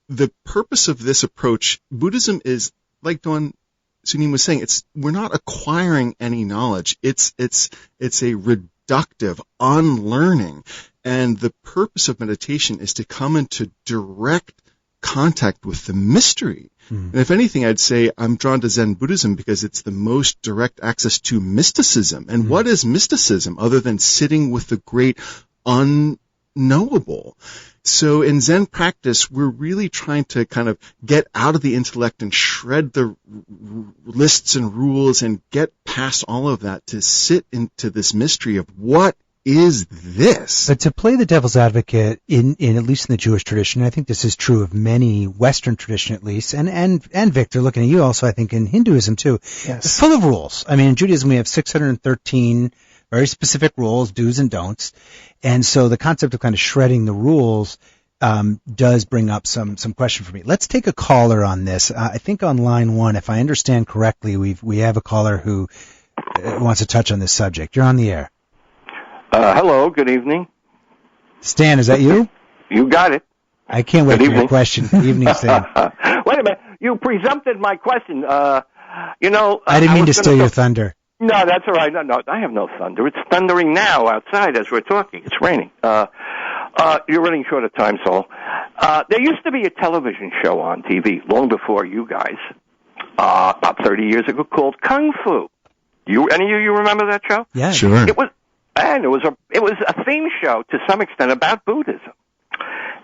the purpose of this approach, Buddhism is, like Doan Sunim was saying, we're not acquiring any knowledge. It's a reductive unlearning. And the purpose of meditation is to come into direct contact with the mystery. And if anything, I'd say I'm drawn to Zen Buddhism because it's the most direct access to mysticism. And what is mysticism other than sitting with the great unknowable? So in Zen practice, we're really trying to kind of get out of the intellect and shred the lists and rules and get past all of that to sit into this mystery of what is this? But to play the devil's advocate in at least in the Jewish tradition, I think this is true of many Western tradition at least, and Victor, looking at you also, I think in Hinduism too. Yes. It's full of rules. I mean, in Judaism we have 613 very specific rules, do's and don'ts, and so the concept of kind of shredding the rules does bring up some question for me. Let's take a caller on this. I think on line 1, if I understand correctly, we have a caller who wants to touch on this subject. You're on the air. Hello, good evening. Stan, is that you? You got it. I can't wait for your question. Good evening, Stan. Wait a minute. You presumpted my question. I didn't mean to steal your thunder. No, that's all right. No, I have no thunder. It's thundering now outside as we're talking. It's raining. You're running short of time, Saul. There used to be a television show on TV long before you guys, about 30 years ago, called Kung Fu. Any of you remember that show? Yeah, sure. It was a theme show to some extent about Buddhism.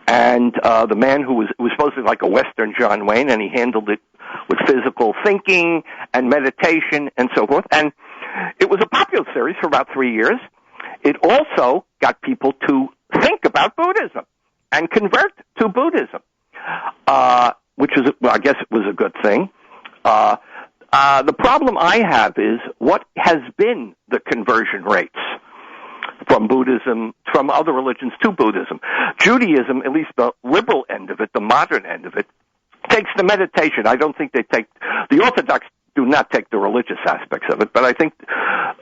And the man who was supposed to be like a Western John Wayne, and he handled it with physical thinking and meditation and so forth. And it was a popular series for about 3 years. It also got people to think about Buddhism and convert to Buddhism, which is, I guess it was a good thing. The problem I have is what has been the conversion rates from Buddhism, from other religions to Buddhism. Judaism, at least the liberal end of it, the modern end of it, takes the meditation. I don't think the Orthodox do not take the religious aspects of it, but I think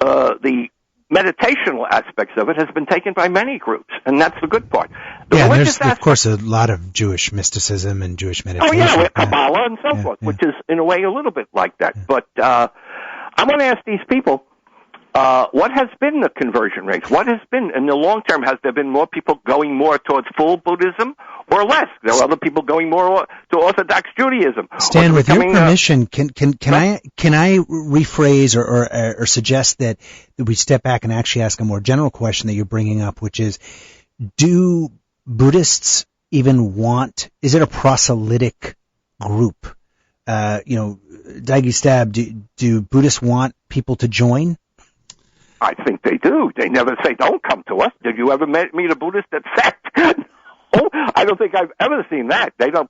the meditational aspects of it has been taken by many groups, and that's the good part. And there's, of course, a lot of Jewish mysticism and Jewish meditation. Oh, yeah, with Kabbalah and so forth, which is, in a way, a little bit like that. But I want to ask these people, what has been the conversion rate? What has been, in the long term, has there been more people going more towards full Buddhism or less? There are other people going more to Orthodox Judaism. Stan, with your permission, can I rephrase or suggest that we step back and actually ask a more general question that you're bringing up, which is, do Buddhists even want, is it a proselytic group? Daggy Stab, do Buddhists want people to join? I think they do. They never say, don't come to us. Did you ever meet a Buddhist at sect? No, I don't think I've ever seen that. They don't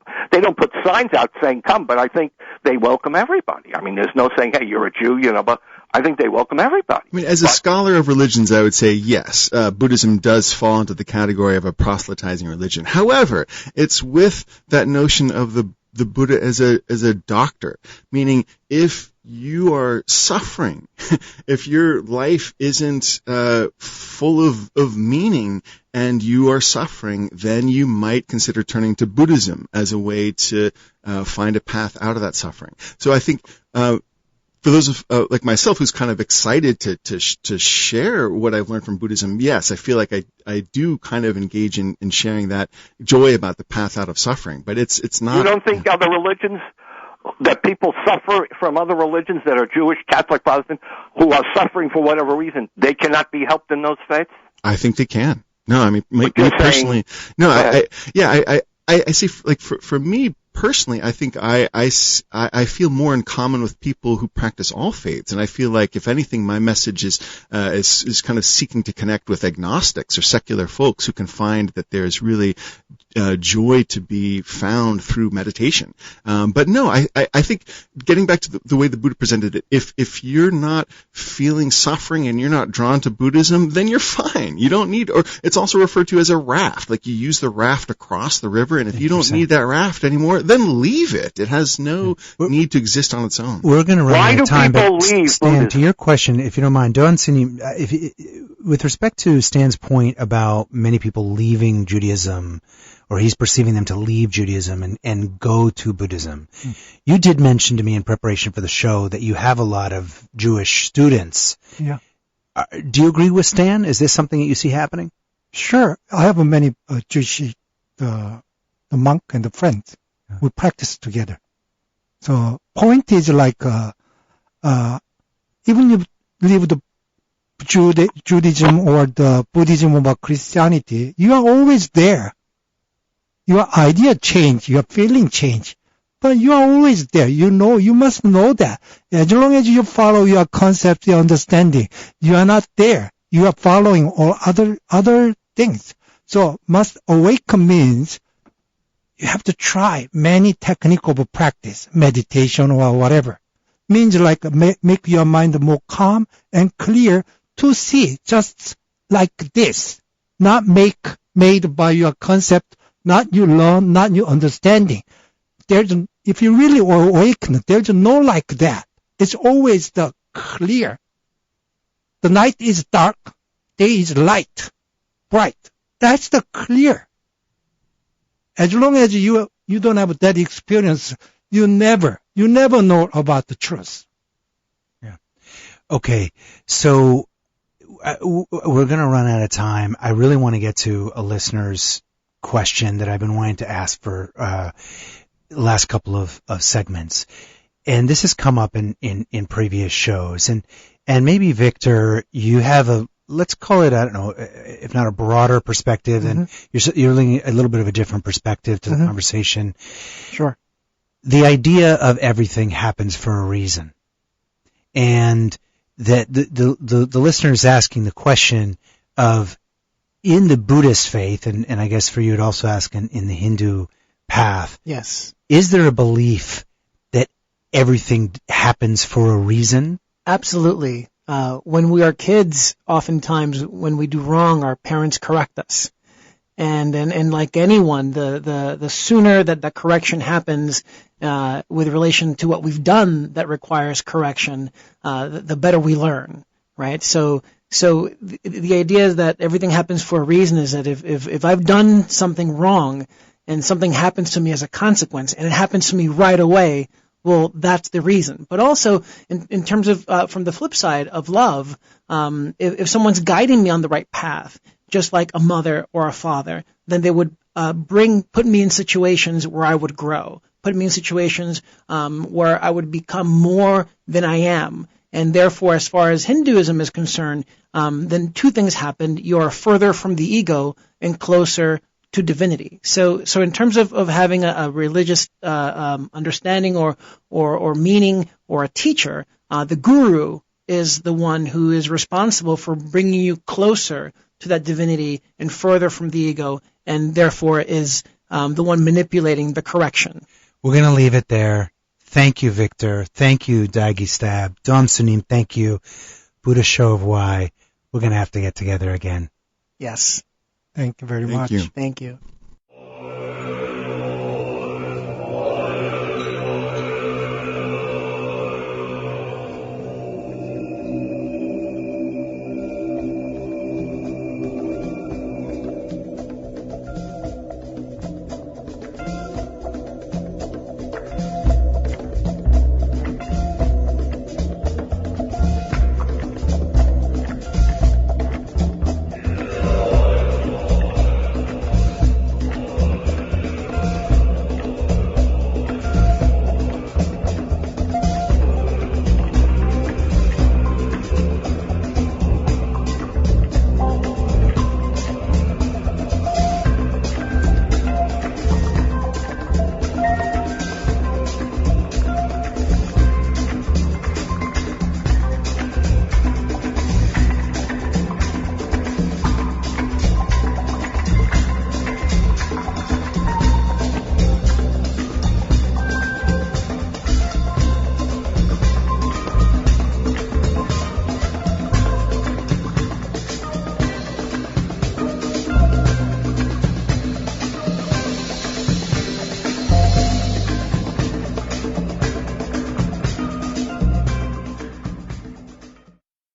put signs out saying come, but I think they welcome everybody. I mean, there's no saying, hey, you're a Jew, but I think they welcome everybody. I mean, as a scholar of religions, I would say yes, Buddhism does fall into the category of a proselytizing religion. However, it's with that notion of the the Buddha as a doctor, meaning if you are suffering, if your life isn't full of meaning and you are suffering, then you might consider turning to Buddhism as a way to find a path out of that suffering. So I think for those of like myself who's kind of excited to share what I've learned from Buddhism, yes, I feel like I do kind of engage in sharing that joy about the path out of suffering. But it's not. You don't think other religions, that people suffer from other religions that are Jewish, Catholic, Protestant, who are suffering for whatever reason, they cannot be helped in those faiths? I think they can. No, I mean, me personally, no, I see, like, for me personally, I think I feel more in common with people who practice all faiths, and I feel like, if anything, my message is kind of seeking to connect with agnostics or secular folks who can find that there's really joy to be found through meditation. But no, I think getting back to the way the Buddha presented it, if you're not feeling suffering and you're not drawn to Buddhism, then you're fine. You don't need, or it's also referred to as a raft. Like, you use the raft across the river, and if you don't need that raft anymore, then leave it. It has no need to exist on its own. We're going to run out of time, but leave Stan, Buddhism? to your question, if you don't mind, with respect to Stan's point about many people leaving Judaism, or he's perceiving them to leave Judaism and go to Buddhism. You did mention to me in preparation for the show that you have a lot of Jewish students. Yeah. Do you agree with Stan? Is this something that you see happening? Sure. I have many Jewish the monk and the friends. We practice together. So point is like even you leave the Judaism or the Buddhism or Christianity, you are always there. Your idea change, your feeling change, but you are always there. You know, you must know that. As long as you follow your concept, your understanding, you are not there. You are following all other things. So must awaken means you have to try many technique of practice, meditation or whatever. Means like make your mind more calm and clear to see just like this, not made by your concept, not you learn, not you understanding. If you really awaken, there's no like that. It's always the clear. The night is dark, day is light, bright. That's the clear. As long as you don't have that experience, you never know about the truth. Yeah. Okay. So we're going to run out of time. I really want to get to a listener's question that I've been wanting to ask for last couple of segments. And this has come up in previous shows. And maybe, Victor, you have let's call it, I don't know, if not a broader perspective, and you're bringing a little bit of a different perspective to the conversation. Sure. The idea of everything happens for a reason. And that the listener is asking the question of, in the Buddhist faith, and I guess for you to also ask in the Hindu path, Yes. is there a belief that everything happens for a reason? Absolutely. When we are kids, oftentimes when we do wrong, our parents correct us. And like anyone, the sooner that correction happens, with relation to what we've done that requires correction, the better we learn, right? So the idea is that everything happens for a reason is that if I've done something wrong and something happens to me as a consequence and it happens to me right away, well, that's the reason. But also, in terms of from the flip side of love, if someone's guiding me on the right path, just like a mother or a father, then they would put me in situations where I would grow, put me in situations where I would become more than I am. And therefore, as far as Hinduism is concerned, then two things happen. You are further from the ego and closer to divinity. So in terms of having a religious understanding or meaning or a teacher, the guru is the one who is responsible for bringing you closer to that divinity and further from the ego, and therefore is the one manipulating the correction. We're going to leave it there. Thank you, Victor. Thank you, Daigi Stab. Dom Sunim, thank you. Buddha Show of Why. We're going to have to get together again. Yes. Thank you very much. You. Thank you.